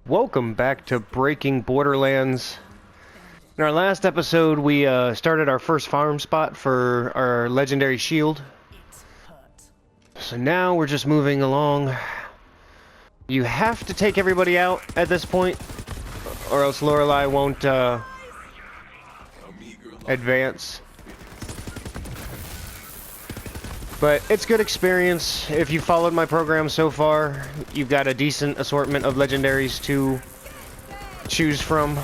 Welcome back to Breaking Borderlands. In our last episode, we started our first farm spot for our legendary shield. So now we're just moving along. You have to take everybody out at this point, or else Lorelei won't advance. But it's good experience. If you followed my program so far, you've got a decent assortment of legendaries to choose from.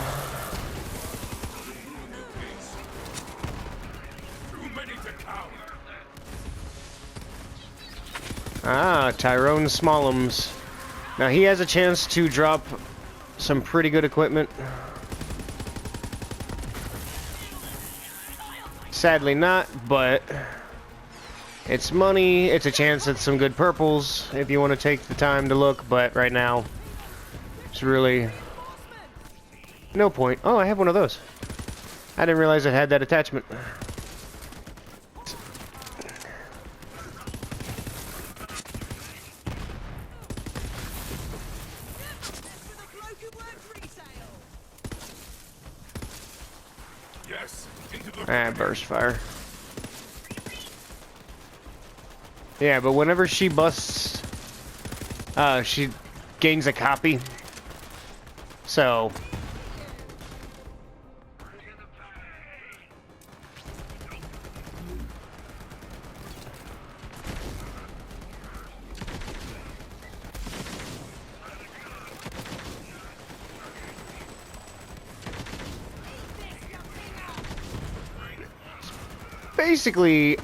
Ah, Tyrone Smallums. Now he has a chance to drop some pretty good equipment. Sadly not, but it's money, it's a chance at some good purples if you want to take the time to look, but right now, it's really no point. Oh, I have one of those. I didn't realize it had that attachment. Ah, burst fire. Yeah, but whenever she busts, she gains a copy. So basically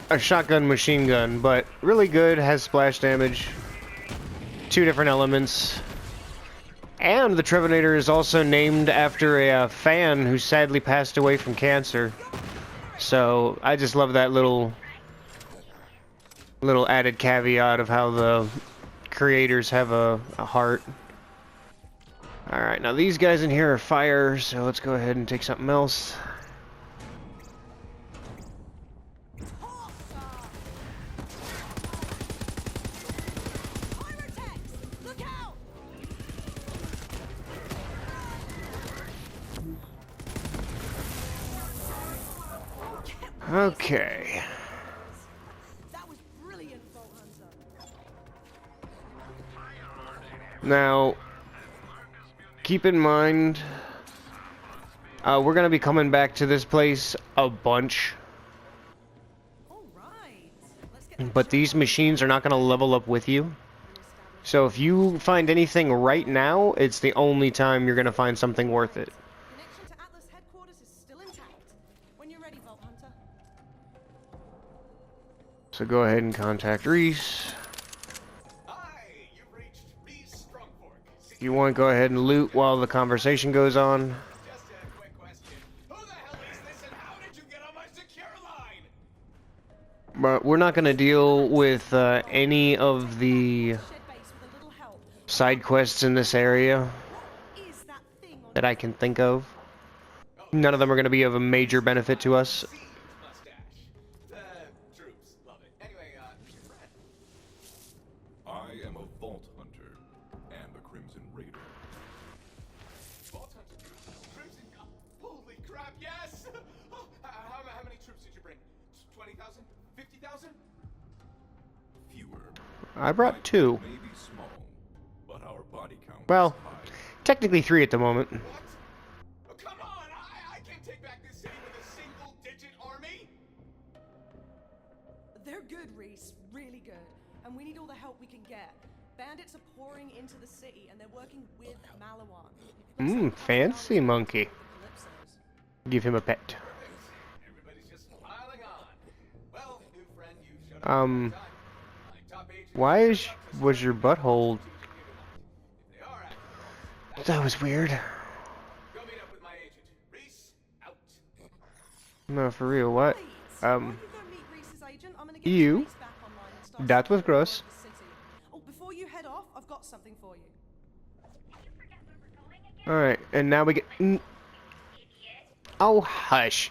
a shotgun machine gun, but really good, has splash damage, 2 different elements. And the Trevinator is also named after a fan who sadly passed away from cancer. So I just love that little added caveat of how the creators have a heart. Alright, now these guys in here are fire, so let's go ahead and take something else. Okay. Now, keep in mind, we're gonna be coming back to this place a bunch. But these machines are not gonna level up with you. So if you find anything right now, it's the only time you're gonna find something worth it. So go ahead and contact Reese. If you want, go ahead and loot while the conversation goes on. But we're not going to deal with any of the side quests in this area that I can think of. None of them are going to be of a major benefit to us. I brought 2. Well, technically 3 at the moment. Come on, I can't take back this city with a single-digit army. They're good, Reese. Really good. And we need all the help we can get. Bandits are pouring into the city, and they're working with Malawan. Fancy monkey. Give him a pet. Everybody's just piling on. Well, new friend, you showed up. Why was your butthole? That was weird. Go meet up with my agent. Reese, out. No, for real, what? You? That was gross. Oh, before you head off, I've got something for you. Alright, and now we get... Oh, hush.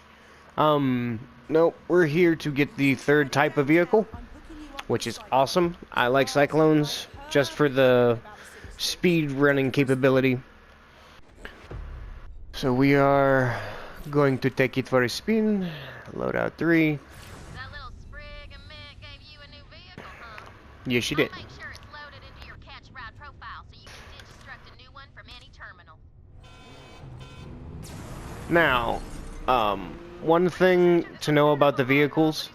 Nope, we're here to get the 3rd type of vehicle, which is awesome. I like Cyclones just for the speed running capability. So we are going to take it for a spin. Loadout 3. That little sprig of mint gave you a new vehicle, huh? Yes, she did. I'll make sure it's loaded into your catch ride profile so you can deconstruct a new one from any terminal. Now, one thing to know about the vehicles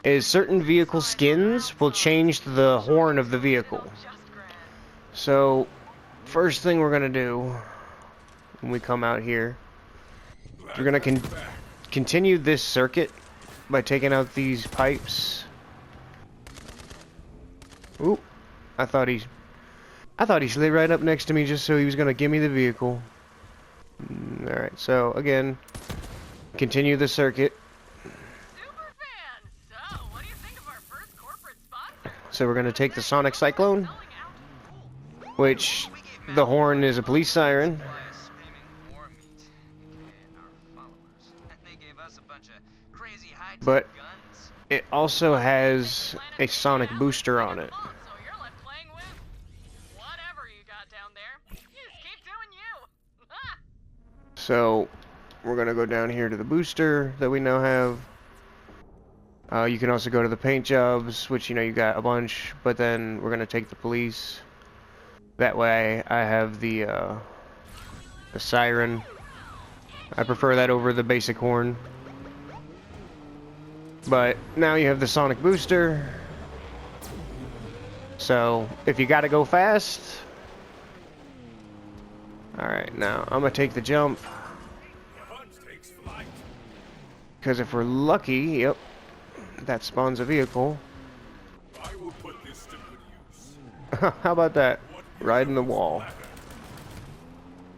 is certain vehicle skins will change the horn of the vehicle. So, first thing we're gonna do when we come out here, we're gonna continue this circuit by taking out these pipes. Ooh, I thought he slid right up next to me just so he was gonna give me the vehicle. Alright, so again, continue the circuit. Superfan! So, what do you think of our first corporate sponsor? So we're gonna take the Sonic Cyclone, which the horn is a police siren. But it also has a sonic booster on it. So you're left playing with whatever you got down there. You just keep doing you. So we're gonna go down here to the booster that we now have. You can also go to the paint jobs, which you got a bunch. But then we're gonna take the police. That way I have the siren. I prefer that over the basic horn. But now you have the sonic booster. So if you gotta go fast. Alright, now I'm gonna take the jump. Because if we're lucky, yep, that spawns a vehicle. I will put this to good use. How about that? Right in the wall.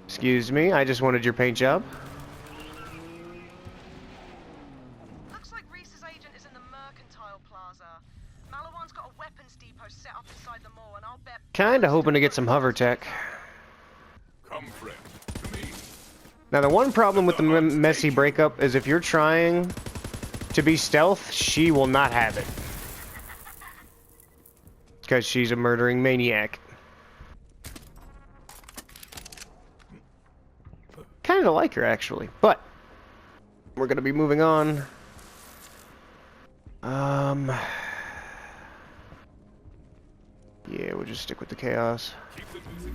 Excuse me, I just wanted your paint job. Looks like Reese's agent is in the Mercantile Plaza. Malawan's got a weapons depot set up inside the mall, and I'll bet. Kinda hoping to get some hover tech. Come, friend, to me. Now the one problem with the messy breakup is if you're trying to be stealth, she will not have it. Because she's a murdering maniac. Kinda like her, actually. But we're gonna be moving on. Yeah, we'll just stick with the chaos. Keep the music.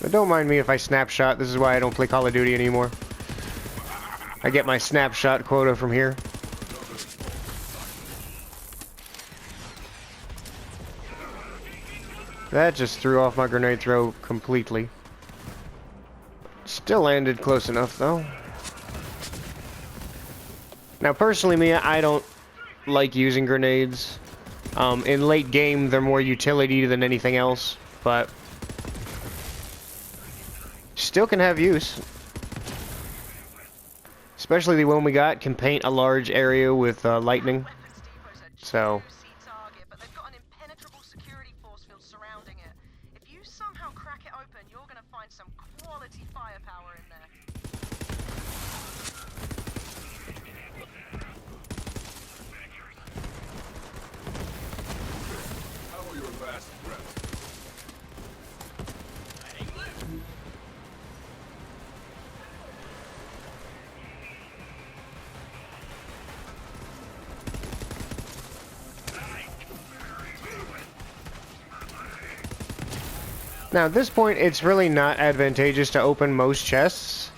But don't mind me if I snapshot. This is why I don't play Call of Duty anymore. I get my snapshot quota from here. That just threw off my grenade throw completely. Still landed close enough, though. Now, personally, me, I don't like using grenades. In late game, they're more utility than anything else, but still can have use. Especially the one we got can paint a large area with lightning. So But they've got an impenetrable security force field surrounding it. If you somehow crack it open, you're gonna find some quality firepower in there. How are your last breath? now at this point, it's really not advantageous to open most chests.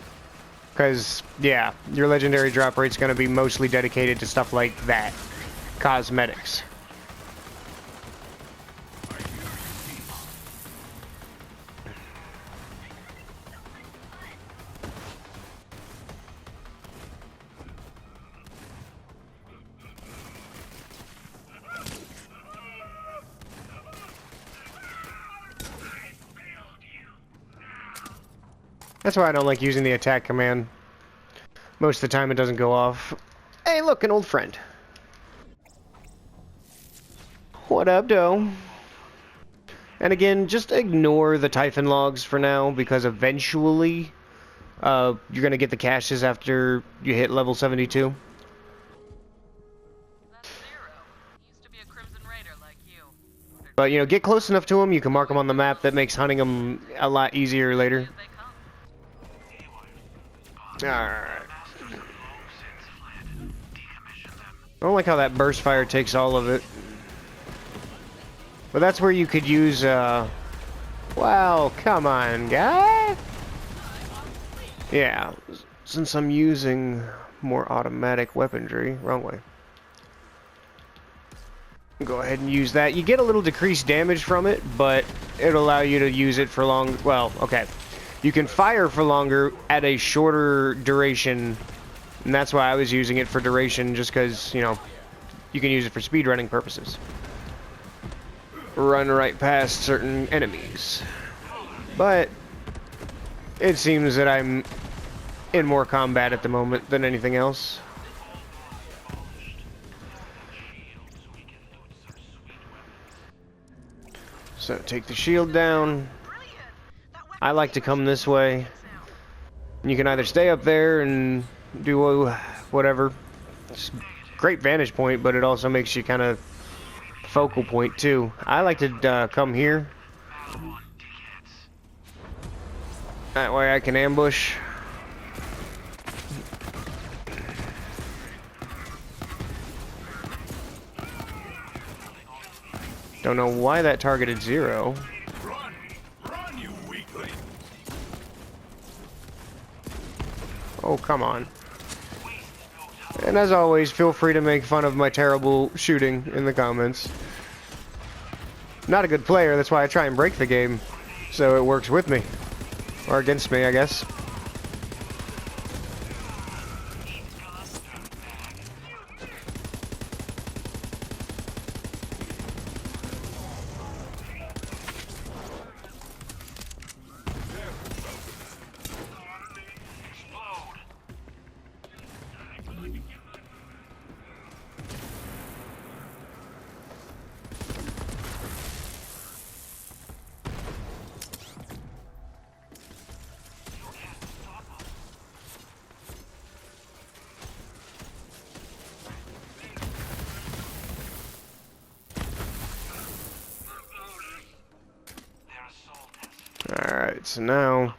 Because, yeah, your legendary drop rate's going to be mostly dedicated to stuff like that. Cosmetics. That's why I don't like using the attack command. Most of the time it doesn't go off. Hey, look, an old friend. What up, doe? And again, just ignore the Typhon logs for now, because eventually You're gonna get the caches after you hit level 72. That's Zero. Used to be a Crimson Raider like you. But, you know, get close enough to them, you can mark them on the map. That makes hunting them a lot easier later. As they come. Alright. I don't like how that burst fire takes all of it. But that's where you could use, well, come on, guy. Yeah, since I'm using more automatic weaponry. Wrong way. Go ahead and use that. You get a little decreased damage from it, but it'll allow you to use it for long. Well, okay. You can fire for longer at a shorter duration, and that's why I was using it for duration, just because, you know, you can use it for speedrunning purposes. Run right past certain enemies. But it seems that I'm in more combat at the moment than anything else. So take the shield down. I like to come this way. You can either stay up there and do whatever. It's a great vantage point, but it also makes you kind of focal point too. I like to come here. That way I can ambush. Don't know why that targeted Zero. Run, you weakling! Oh, come on. And as always, feel free to make fun of my terrible shooting in the comments. Not a good player, that's why I try and break the game, so it works with me. Or against me, I guess. Alright, so now,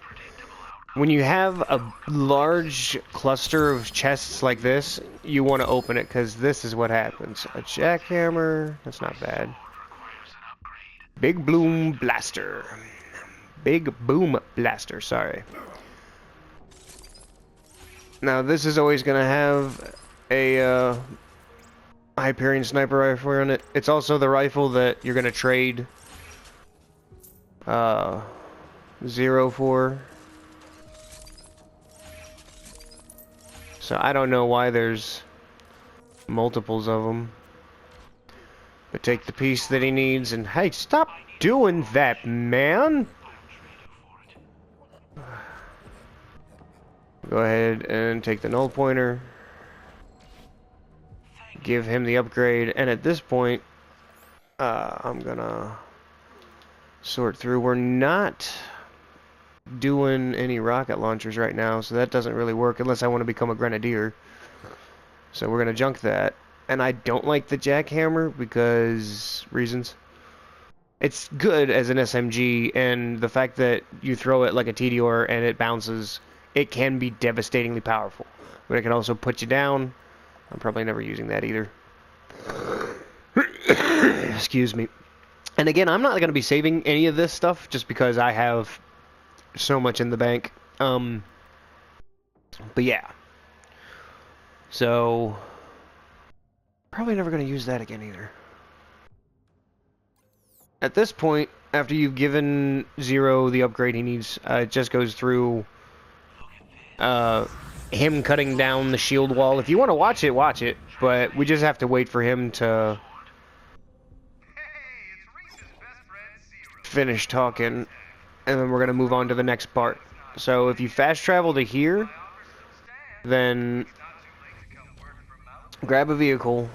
when you have a large cluster of chests like this, you want to open it, because this is what happens. A jackhammer, that's not bad. Big Boom Blaster. Big Boom Blaster, sorry. Now, this is always going to have a Hyperion sniper rifle on it. It's also the rifle that you're going to trade Zero for. So I don't know why there's multiples of them. But take the piece that he needs and hey, stop doing that, man! Go ahead and take the null pointer. Give him the upgrade, and at this point, I'm gonna sort through. We're not doing any rocket launchers right now, so that doesn't really work unless I want to become a grenadier. So we're gonna junk that. And I don't like the jackhammer because reasons. It's good as an SMG, and the fact that you throw it like a TDR and it bounces, it can be devastatingly powerful. But it can also put you down. I'm probably never using that either. Excuse me. And again, I'm not going to be saving any of this stuff just because I have so much in the bank. But yeah. So, probably never going to use that again either. At this point, after you've given Zero the upgrade he needs, it just goes through him cutting down the shield wall. If you want to watch it, but we just have to wait for him to finish talking, and then we're going to move on to the next part. So if you fast travel to here, then grab a vehicle.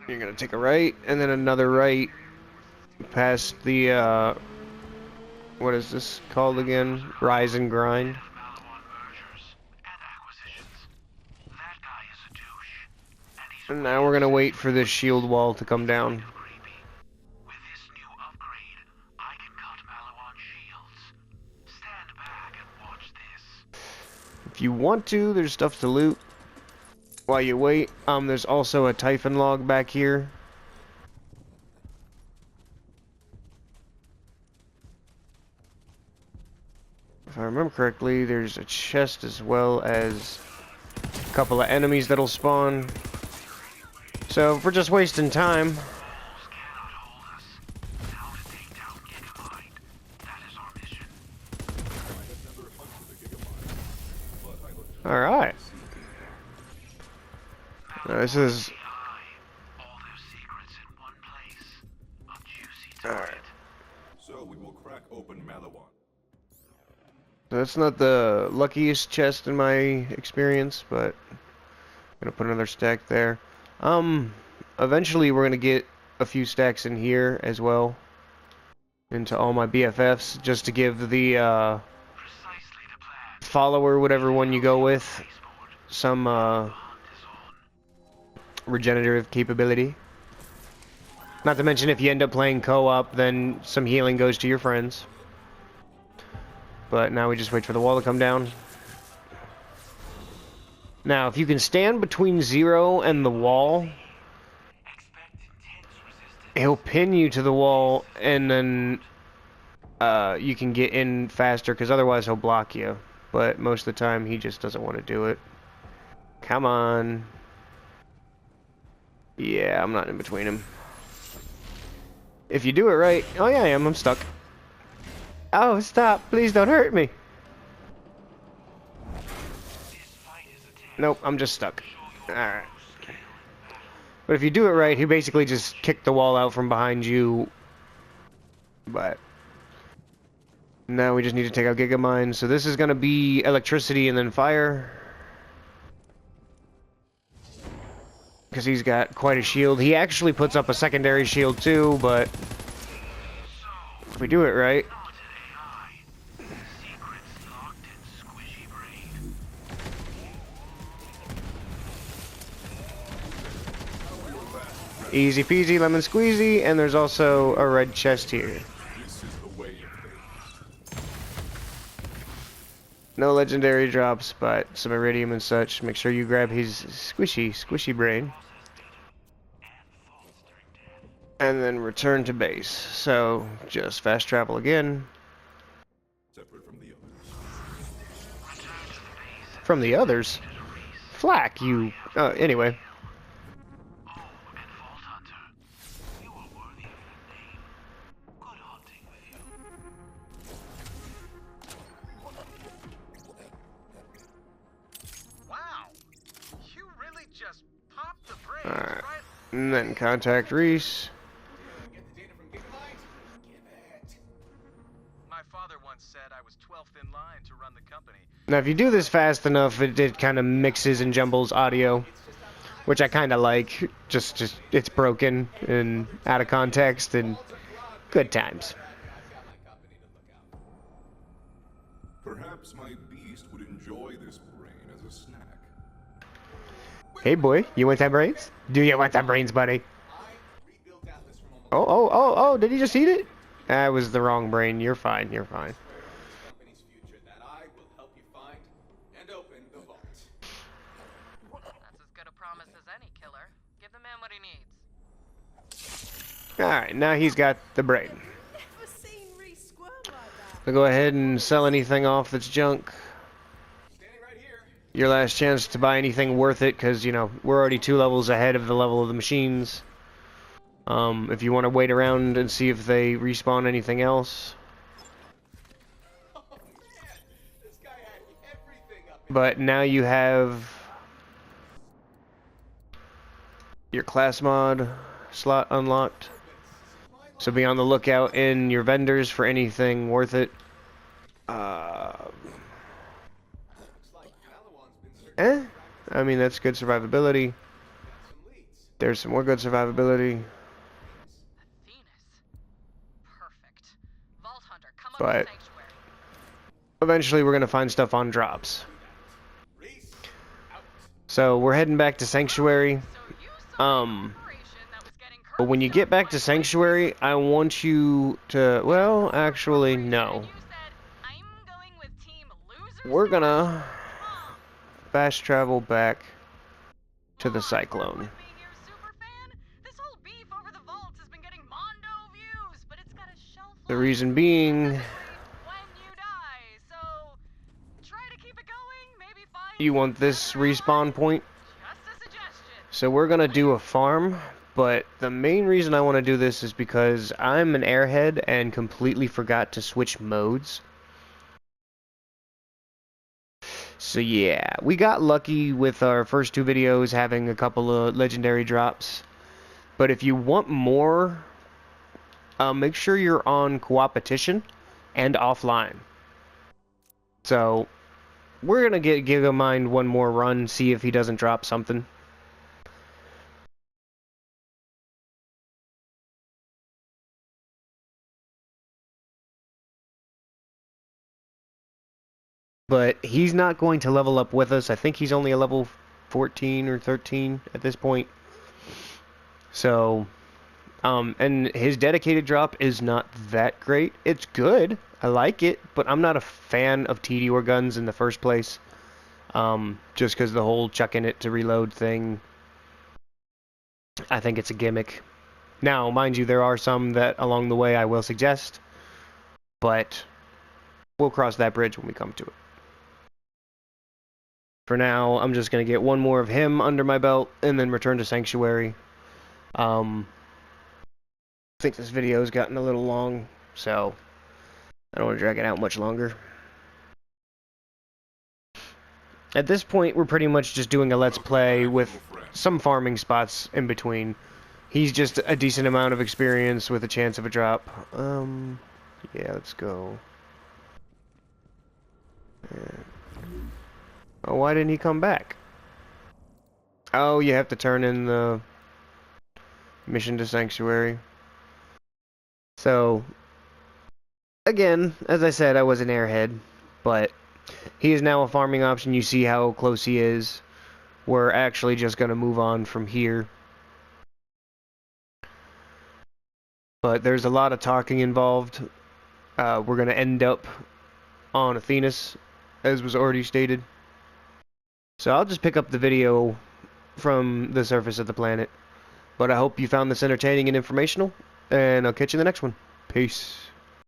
You're going to take a right, and then another right past the What is this called again? Rise and Grind. And now we're gonna wait for this shield wall to come down. If you want to, there's stuff to loot. While you wait, there's also a Typhon log back here. If I remember correctly, there's a chest as well as a couple of enemies that'll spawn. So if we're just wasting time. Alright. This is... Alright. So we will crack open Malawan. That's not the luckiest chest in my experience, but I'm gonna put another stack there. Eventually we're gonna get a few stacks in here as well. Into all my BFFs, just to give the follower, whatever one you go with, some regenerative capability. Not to mention, if you end up playing co-op, then some healing goes to your friends. But now we just wait for the wall to come down. Now, if you can stand between 0 and the wall, he'll pin you to the wall, and then you can get in faster, because otherwise he'll block you. But most of the time, he just doesn't want to do it. Come on. Yeah, I'm not in between him. If you do it right... Oh yeah, I am. I'm stuck. Oh, stop. Please don't hurt me. Nope, I'm just stuck. Alright. But if you do it right, he basically just kicked the wall out from behind you. But... now we just need to take out Gigamind. So this is going to be electricity and then fire. Because he's got quite a shield. He actually puts up a secondary shield too, but... if we do it right... easy peasy lemon squeezy, and there's also a red chest here. No legendary drops, but some iridium and such. Make sure you grab his squishy brain. And then return to base. So, just fast travel again. From the others? Flack, you... anyway. Alright, and then contact Reese. Get the data from Gigamind? Give it. My father once said I was 12th in line to run the company. Now if you do this fast enough, it kind of mixes and jumbles audio, which I kind of like. Just it's broken and out of context, and good times. Perhaps my beast would enjoy this brain as a snack. Hey boy, you want that brains? Do you want that brains, buddy? Oh, did he just eat it? That was the wrong brain. You're fine, you're fine. Company's future that I will help you find and open the vault. That's as good a promise as any killer. Give the man what he needs. Alright, now he's got the brain. Never seen Reese squirm like that. So go ahead and sell anything off that's junk. Standing right here. Your last chance to buy anything worth it, because, you know, we're already 2 levels ahead of the level of the machines. If you want to wait around and see if they respawn anything else. Oh man, this guy had everything up. But now you have your class mod slot unlocked. So be on the lookout in your vendors for anything worth it. Looks like Malawan's been searching I mean, that's good survivability. some leads. There's some more good survivability. Venus. Perfect. Vault Hunter, come Some of the But sanctuary. eventually we're gonna find stuff on drops. Reese, out. So we're heading back to Sanctuary. So you saw an operation that was getting But when you get back to Sanctuary, I want you to, well, actually, no. You said, I'm going with team losers We're now?" gonna Huh. fast travel back to the Come on, Cyclone. work with me here, superfan. This whole beef over the vaults has been getting mondo views, but it's got a shelf The life. reason being, It says brief when you die, so try to keep it going, maybe find you some want this better respawn odds. point. Just a suggestion. So we're gonna do a farm, but the main reason I want to do this is because I'm an airhead and completely forgot to switch modes. So yeah, we got lucky with our first two videos having a couple of legendary drops. But if you want more, make sure you're on Coopetition and offline. So we're gonna get Gigamind one more run, see if he doesn't drop something. But he's not going to level up with us. I think he's only a level 14 or 13 at this point. So, and his dedicated drop is not that great. It's good. I like it, but I'm not a fan of TD guns in the first place. Just because the whole chucking it to reload thing, I think it's a gimmick. Now, mind you, there are some that along the way I will suggest, but we'll cross that bridge when we come to it. For now, I'm just going to get one more of him under my belt and then return to Sanctuary. I think this video has gotten a little long, so I don't want to drag it out much longer. At this point, we're pretty much just doing a let's play with some farming spots in between. He's just a decent amount of experience with a chance of a drop. Yeah, let's go. Oh, why didn't he come back? Oh, you have to turn in the mission to Sanctuary. So, again, as I said, I was an airhead, but he is now a farming option. You see how close he is. We're actually just going to move on from here. But there's a lot of talking involved. We're going to end up on Athenas, as was already stated. So I'll just pick up the video from the surface of the planet. But I hope you found this entertaining and informational, and I'll catch you in the next one. Peace.